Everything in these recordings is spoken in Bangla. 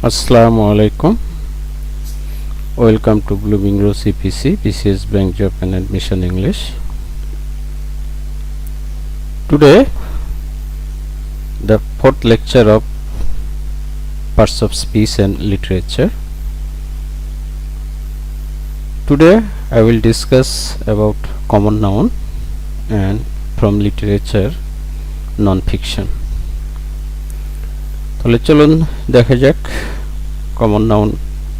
Assalamu alaikum. Welcome to Blooming Rose CPC BCS Bank Job and Admission English. Today the fourth lecture of parts of speech and literature. Today I will discuss about common noun and from literature non-fiction. তাহলে চলুন দেখা যাক কমন নাউন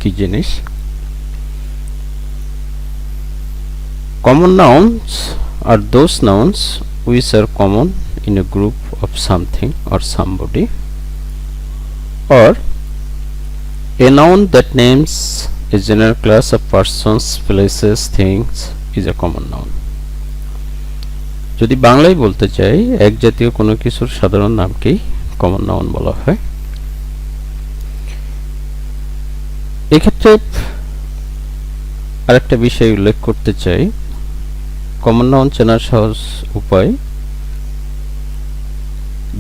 কি জিনিস। Common nouns are those nouns which are common in a group of something or somebody, or a noun that names a general class of persons, places, things is a common noun. যদি বাংলায় বলতে চাই এক জাতীয় কোনো কিছুর সাধারণ নামকেই কমন নাউন বলা হয়। এক্ষেত্রে আরেকটা বিষয় উল্লেখ করতে চাই, কমন নাউন চেনার সহজ উপায়,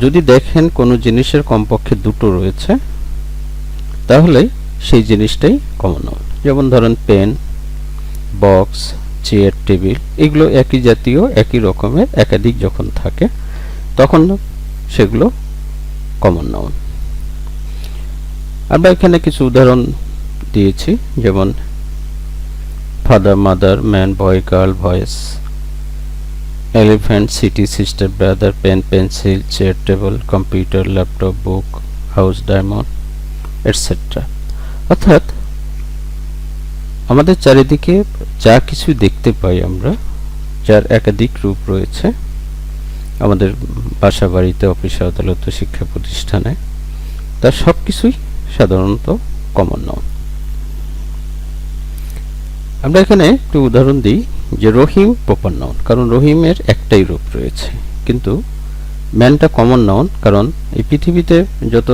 যদি দেখেন কোনো জিনিসের কমপক্ষে দুটো রয়েছে তাহলে সেই জিনিসটাই কমন নাউন। যেমন ধরেন পেন, বক্স, চেয়ার, টেবিল, এগুলো একই জাতীয় একই রকমের একাধিক যখন থাকে তখন সেগুলো কমন নাউন। আমরা এখানে কিছু উদাহরণ দিয়েছি, যেমন father, mother, man, boy, girl, voice, elephant, city, sister, brother, pen, pencil, chair, table, computer, laptop, book, house, diamond, etcetera. অর্থাৎ আমাদের চারিদিকে যা কিছু দেখতে পাই আমরা, যার একাধিক রূপ রয়েছে, আমাদের বাসা বাড়িতে, অফিস আদালতে, শিক্ষা প্রতিষ্ঠানে, তার সব কিছুই সাধারণত কমন নাউন। আমরা এখানে একটু উদাহরণ দিই যে রহিম প্রপার নাউন, কারণ রহিমের একটাই রূপ রয়েছে, কিন্তু ম্যানটা কমন নাউন, কারণ এই পৃথিবীতে যত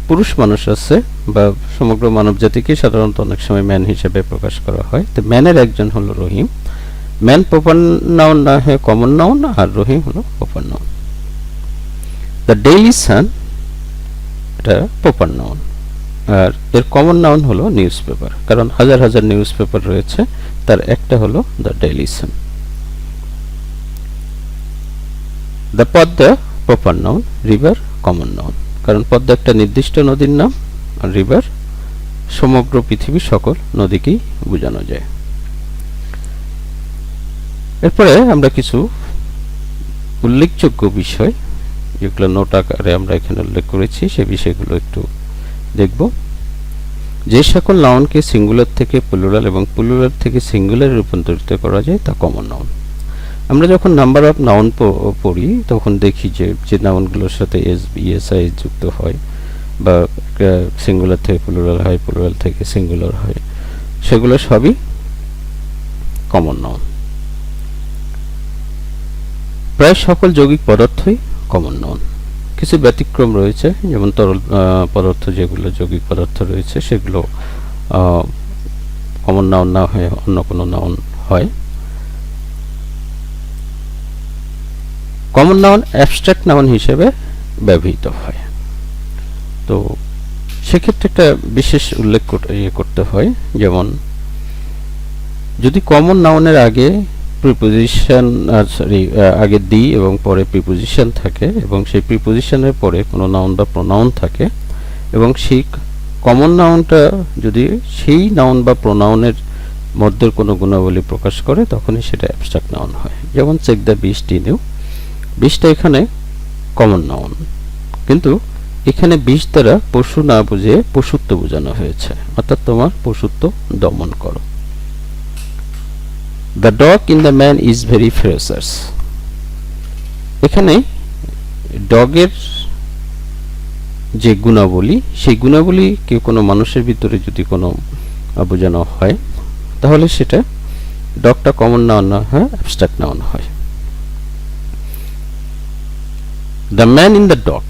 পুরুষ মানুষ আছে বা সমগ্র মানব জাতিকে সাধারণত অনেক সময় ম্যান হিসেবে প্রকাশ করা হয়, তো ম্যানের একজন হলো রহিম। ম্যান প্রপার নাউন না হয় কমন নাউন, আর রহিম হলো proper noun. The daily sun এটা প্রপার নাউন, আর এর কমন নাউন হলো নিউজ পেপার, কারণ হাজার হাজার নিউজ পেপার রয়েছে, তার একটা হলো the daily sun. The Padma proper noun, river common noun, কারণ পদ্মা একটা নির্দিষ্ট নদীর নাম, আর রিভার সমগ্র পৃথিবীর সকল নদীকেই বোঝানো যায়। এরপরে আমরা কিছু উল্লেখযোগ্য বিষয় যেগুলো নোট আকারে আমরা এখানে উল্লেখ করেছি সেই বিষয়গুলো একটু দেখব। যে সকল নাউনকে সিঙ্গুলার থেকে প্লুরাল এবং প্লুরাল থেকে সিঙ্গুলারে রূপান্তরিত করা যায় তা কমন নাউন। আমরা যখন নাম্বার অফ নাউন পড়ি তখন দেখি যে নাউনগুলোর সাথে এস, বি, এস, আই যুক্ত হয়, বা সিঙ্গুলার থেকে প্লুরাল হয়, প্লুরাল থেকে সিঙ্গুলার হয়, সেগুলো সবই কমন নাউন। প্রায় সকল যৌগিক পদার্থই কমন নাউন। কিছু ব্যতিক্রম রয়েছে, যেমন তরল পদার্থ, যেগুলো যৌগিক পদার্থ রয়েছে সেগুলো কমন নাউন না হয়ে অন্য কোনো নাউন হয়। কমন নাউন অ্যাবস্ট্রাক্ট নাউন হিসেবে ব্যবহৃত হয়। তো সেক্ষেত্রে একটা বিশেষ উল্লেখ করতে হয়, যেমন যদি কমন নাউনের আগে প্রিপোজিশন, আগে দি এবং পরে প্রিপোজিশন থাকে, এবং সেই প্রিপোজিশনের পরে কোনো নাউন বা প্রোনাউন থাকে, এবং সেই কমন নাউনটা যদি সেই নাউন বা প্রোনাউনের মধ্যে কোনো গুণাবলী প্রকাশ করে, তখনই সেটা অ্যাবস্ট্রাক্ট নাউন হয়। যেমন চেক দ্য বৃষ্টি নিউ, বৃষ্টিটা এখানে কমন নাউন, কিন্তু এখানে বিষ দ্বারা পশু না বুঝিয়ে পশুত্ব বোঝানো হয়েছে, অর্থাৎ তোমার পশুত্ব দমন করো। The dog in the man is very ferocious, এখানে ডগের যে গুণাবলী, সেই গুণাবলী কেউ কোনো মানুষের ভিতরে যদি কোনো বোঝানো হয় তাহলে সেটা ডগটা কমন নাউন না হয় অ্যাবস্ট্রাক্ট নাউন হয়। The man in the dog,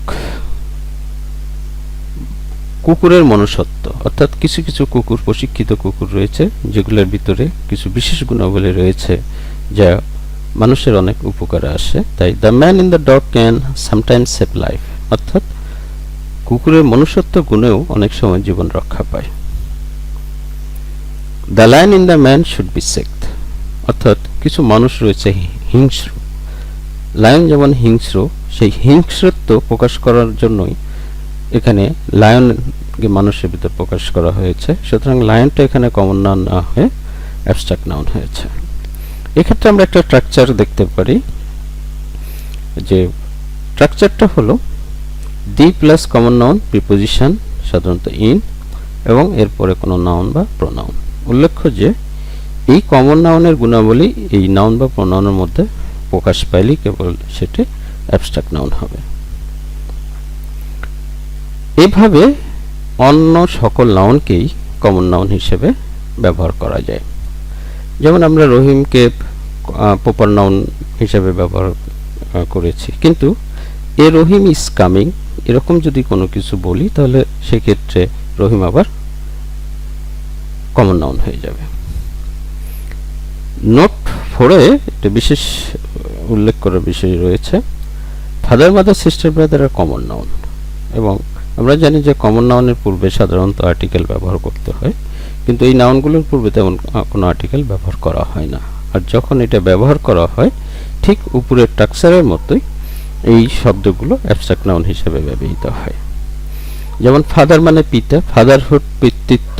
কুকুরের মনুষ্যত্ব, অর্থাৎ কিছু কিছু কুকুর, প্রশিক্ষিত কুকুর রয়েছে যেগুলোর ভিতরে কিছু বিশেষ গুণাবলী রয়েছে যা মানুষের অনেক উপকারে আসে, তাই the man in the dog can sometimes save life, অর্থাৎ কুকুরের মনুষ্যত্ব গুণেও অনেক সময় জীবন রক্ষা পায়। The lion in the man should be sect, অর্থাৎ কিছু মানুষ রয়েছে হিংস্র। লায়ন যেমন হিংস্র, সেই হিংস্রত্ব প্রকাশ করার জন্যই এখানে লায়নকে মানুষের ভিতর প্রকাশ করা হয়েছে। সুতরাং লায়নটা এখানে কমন নাউন না হয়ে অ্যাবস্ট্রাক্ট নাউন হয়েছে। এক্ষেত্রে আমরা একটা স্ট্রাকচার দেখতে পারি, যে স্ট্রাকচারটা হলো the plus common noun preposition, সাধারণত ইন, এবং এরপরে কোনো নাউন বা প্রোনাউন। উল্লেখ্য যে এই কমন নাউনের গুণাবলী এই নাউন বা প্রোনাউনের মধ্যে প্রকাশ পাইলেই কেবল সেটি অ্যাবস্ট্রাক্ট নাউন হবে। এভাবে অন্য সকল নাউনকেই কমন নাউন হিসেবে ব্যবহার করা যায়। যেমন আমরা রহিমকে প্রপার নাউন হিসেবে ব্যবহার করেছি, কিন্তু এ রহিম ইজ কামিং এরকম যদি কোনো কিছু বলি তাহলে সেক্ষেত্রে রহিম আবার কমন নাউন হয়ে যাবে। নোট 4-এ একটা বিশেষ উল্লেখ করার বিষয় রয়েছে, ফাদার মাদার সিস্টার ব্রাদার আর কমন নাউন। এবং আমরা জানি যে কমন নাউনের পূর্বে সাধারণত আর্টিকেল ব্যবহার করতে হয়, কিন্তু এই নাউনগুলোর পূর্বে তেমন কোনো আর্টিকেল ব্যবহার করা হয় না। আর যখন এটা ব্যবহার করা হয় ঠিক উপরের স্ট্রাকচারের মতোই এই শব্দগুলো অ্যাবস্ট্রাক্ট নাউন হিসেবে ব্যবহৃত হয়। যেমন ফাদার মানে পিতা, ফাদারহুড পিতৃত্ব,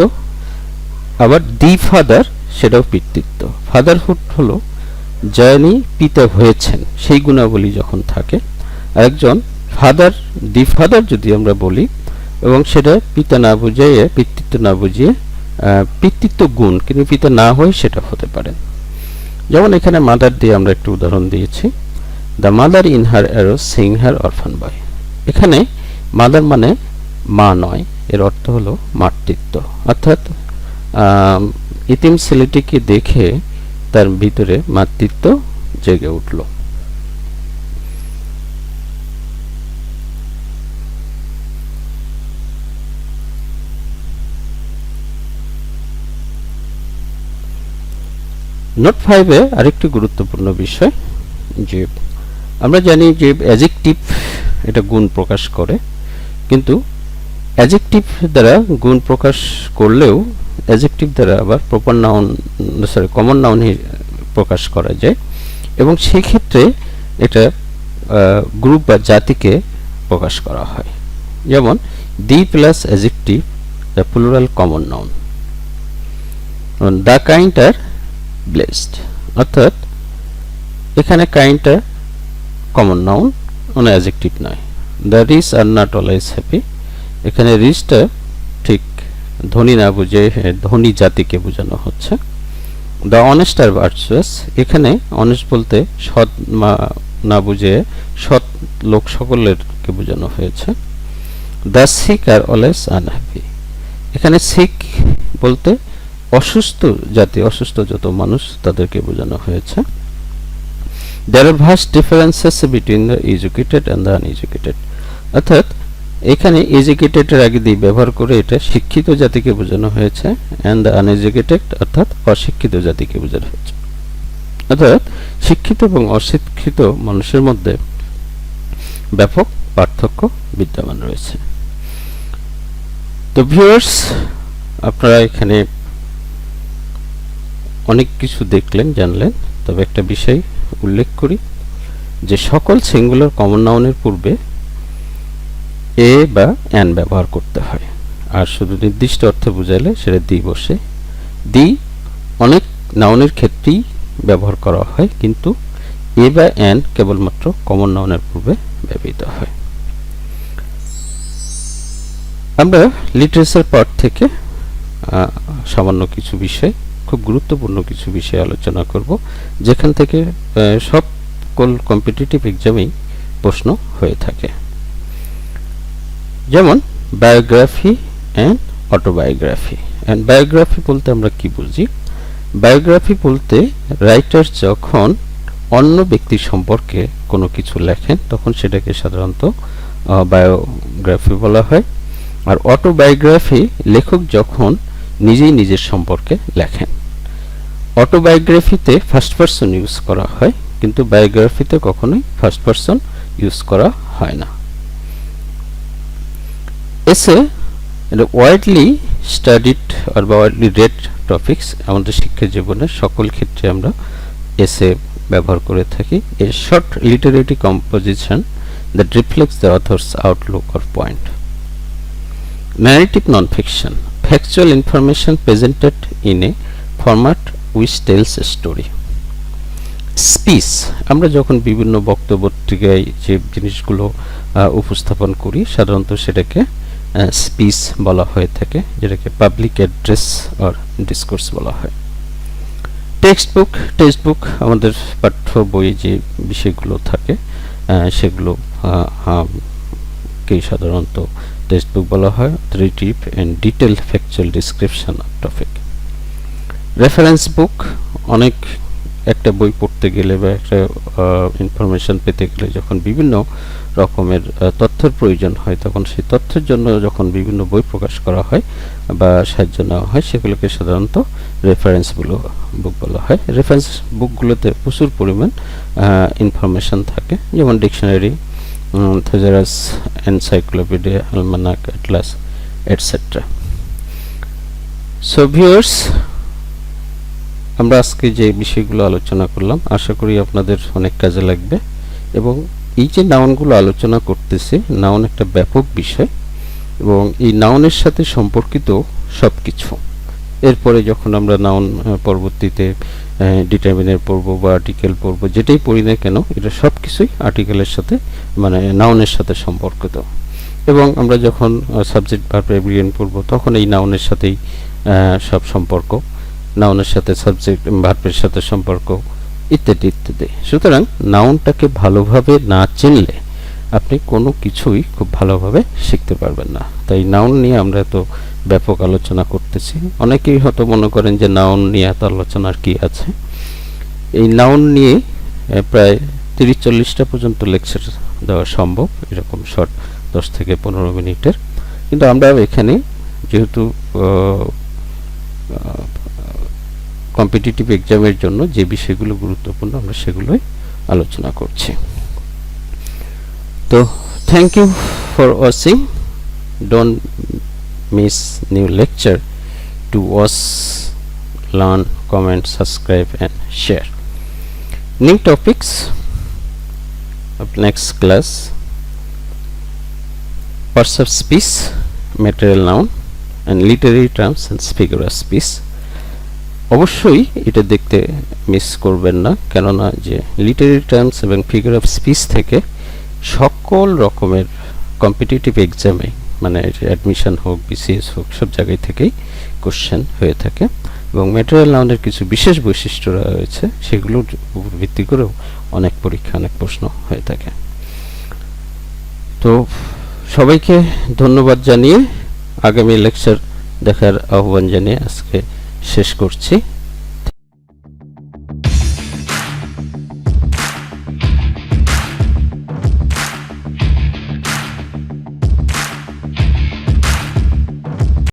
আবার দি ফাদার সেটাও পিতৃত্ব। ফাদারহুড হলো যিনি পিতা হয়েছেন সেই গুণাবলী যখন থাকে। আরেকজন ফাদার, দি ফাদার যদি আমরা বলি এবং সেটা পিতা না বুঝিয়ে, পিতৃত্ব না বুঝিয়ে পিতৃত্ব গুণ কিন্তু পিতা না হয়ে সেটা হতে পারে। যেমন এখানে মাদার দিয়ে আমরা একটু উদাহরণ দিয়েছি, the mother in her arrow sing her orphan boy. এখানে মাদার মানে মা নয়, এর অর্থ হলো মাতৃত্ব, অর্থাৎ ইতিম ছেলেটিকে দেখে তার ভিতরে মাতৃত্ব জেগে উঠল। নোট 5-এ আরেকটি গুরুত্বপূর্ণ বিষয়, যে আমরা জানি যে অ্যাডজেক্টিভ এটা গুণ প্রকাশ করে, কিন্তু অ্যাডজেক্টিভ দ্বারা গুণ প্রকাশ করলেও অ্যাডজেক্টিভ দ্বারা আবার প্রপার নাউন কমন নাউন প্রকাশ করা যায়, এবং সেই ক্ষেত্রে এটা গ্রুপ বা জাতিকে প্রকাশ করা হয়। যেমন the plus adjective the plural common noun, the kind are blessed, অর্থাৎ এখানে কাইন্ডটা কমন নাউন, কোনো অ্যাডজেক্টিভ নয়। The rich are not always happy, এখানে রিচটা ঠিক ধনী না বুঝে ধনী জাতিকে বোঝানো হচ্ছে। দ্য অনেস্ট আর ভার্চুয়াস, এখানে অনেস্ট বলতে সৎ না বুঝে সৎ লোক সকলেরকে বোঝানো হয়েছে। The sick are always unhappy, এখানে সিক বলতে অসুস্থ জাতি, অসুস্থ যত মানুষ তাদেরকে বোঝানো হয়েছে। There are vast differences between the educated and the uneducated, অর্থাৎ এখানে এডুকেটেড এর আগে দিয়ে ব্যবহার করে এটা শিক্ষিত জাতিকে বোঝানো হয়েছে, and the uneducated অর্থাৎ অশিক্ষিত জাতিকে বোঝানো হয়েছে। অর্থাৎ শিক্ষিত এবং অশিক্ষিত মানুষের মধ্যে ব্যাপক পার্থক্য বিদ্যমান রয়েছে। তো ভিউয়ার্স, আপনারা এখানে অনেক কিছু দেখলেন, জানলেন, তবে একটা বিষয় উল্লেখ করি যে সকল সিঙ্গুলার কমন নাউনের পূর্বে এ বা অ্যান ব্যবহার করতে হয়, আর শুধু নির্দিষ্ট অর্থে বোঝালে সেটা দি বসে। দি অনেক নাউনের ক্ষেত্রেই ব্যবহার করা হয়, কিন্তু এ বা অ্যান কেবলমাত্র কমন নাউনের পূর্বে ব্যবহৃত হয়। আমরা লিটারেচার পার্ট থেকে সামান্য কিছু বিষয়, খুব গুরুত্বপূর্ণ কিছু বিষয় আলোচনা করব, যেখান থেকে সকল কম্পিটিটিভ এক্সামেই প্রশ্ন হয়ে থাকে। যেমন biography and autobiography. And biography বলতে আমরা কি বুঝি? বায়োগ্রাফি বলতে রাইটার যখন অন্য ব্যক্তির সম্পর্কে কোনো কিছু লেখেন তখন সেটাকে সাধারণত বায়োগ্রাফি বলা হয়। আর অটোবায়োগ্রাফি লেখক যখন নিজেই নিজের সম্পর্কে লেখেন। অটোবায়োগ্রাফিতে ফার্স্ট পারসন ইউজ করা হয়, কিন্তু বায়োগ্রাফিতে কখনোই ফার্স্ট পারসন ইউজ করা হয় না। এসে এটা ওয়াইডলি স্টাডিড আর ওয়াইডলি রেড টপিকস আমাদের শিক্ষা জীবনের সকল ক্ষেত্রে আমরা এসে ব্যবহার করে থাকি। A short literary composition that reflects the author's outlook or point. Narrative non-fiction, factual information presented in a format which tells a story. Speech, আমরা যখন বিভিন্ন বক্তব্য পত্রিকায় যে জিনিসগুলো উপস্থাপন করি সাধারণত সেটাকে স্পিচ বলা হয়ে থাকে, যেটাকে পাবলিক অ্যাড্রেস অর ডিসকোর্স বলা হয়। টেক্সট বুক আমাদের পাঠ্য বইয়ে যে বিষয়গুলো থাকে সেগুলো কে সাধারণত টেক্সট বুক বলা হয়। Authoritative and detailed factual description of topic. Reference book, অনেক একটা বই পড়তে গেলে বা একটা ইনফরমেশন পেতে গেলে যখন বিভিন্ন রকমের তথ্যের প্রয়োজন হয় তখন সেই তথ্যের জন্য যখন বিভিন্ন বই প্রকাশ করা হয় বা সাহায্য নেওয়া হয় সেগুলোকে সাধারণত রেফারেন্স বুক বলা হয়। রেফারেন্স বুকগুলোতে প্রচুর পরিমাণ ইনফরমেশন থাকে, যেমন dictionary, thesaurus, encyclopedia, almanac, atlas, etcetera. So viewers, আমরা আজকে যে বিষয়গুলো আলোচনা করলাম আশা করি আপনাদের অনেক কাজে লাগবে। এবং এই যে নাউনগুলো আলোচনা করতেছি, নাউন একটা ব্যাপক বিষয় এবং এই নাউনের সাথে সম্পর্কিত সব কিছু। এরপরে যখন আমরা নাউন পরবর্তীতে ডিটারমিনার পড়ব বা আর্টিকেল পড়ব, যেটাই পড়ি না কেন এটা সব কিছুই আর্টিকেলের সাথে মানে নাউনের সাথে সম্পর্কিত। এবং আমরা যখন সাবজেক্ট ভার্ব অ্যাগ্রিগেন্ট পড়ব তখন এই নাউনের সাথেই সব সম্পর্ক, নাউনের সাথে সাবজেক্ট ভার্বের সাথে সম্পর্ক ইত্যাদি ইত্যাদি। সুতরাং নাউনটাকে ভালোভাবে না চিনলে আপনি কোনো কিছুই খুব ভালোভাবে শিখতে পারবেন না। তাই নাউন নিয়ে আমরা এত ব্যাপক আলোচনা করতেছি। অনেকেই হয়তো মনে করেন যে নাউন নিয়ে এত আলোচনার কি আছে। এই নাউন নিয়ে প্রায় 30-40টা পর্যন্ত লেকচার দেওয়া সম্ভব, এরকম শর্ট 10 থেকে 15 মিনিটের। কিন্তু আমরা এখানে যেহেতু কম্পিটিটিভ এক্সামের জন্য যে বিষয়গুলো গুরুত্বপূর্ণ আমরা সেগুলোই আলোচনা করছি। তো thank you for watching. Don't miss new lecture. To watch, learn, comment, subscribe and share. New topics of next class: parts of speech, material noun and literary terms and figure of speech. অবশ্যই এটা দেখতে মিস করবেন না, কেননা যে লিটারি টার্মস এবং ফিগার অফ স্পিচ থেকে সকল রকমের কম্পিটিটিভ এক্সামে মানে অ্যাডমিশন হোক, বিসিএস হোক, সব জায়গায় থেকেই কোশ্চেন হয়ে থাকে। এবং ম্যাটেরিয়াল নাউনের কিছু বিশেষ বৈশিষ্ট্য রয়েছে, সেগুলোর উপর ভিত্তি করেও অনেক পরীক্ষা, অনেক প্রশ্ন হয়ে থাকে। তো সবাইকে ধন্যবাদ জানিয়ে আগামী লেকচার দেখার আহ্বান জানিয়ে আজকে শেষ করছি।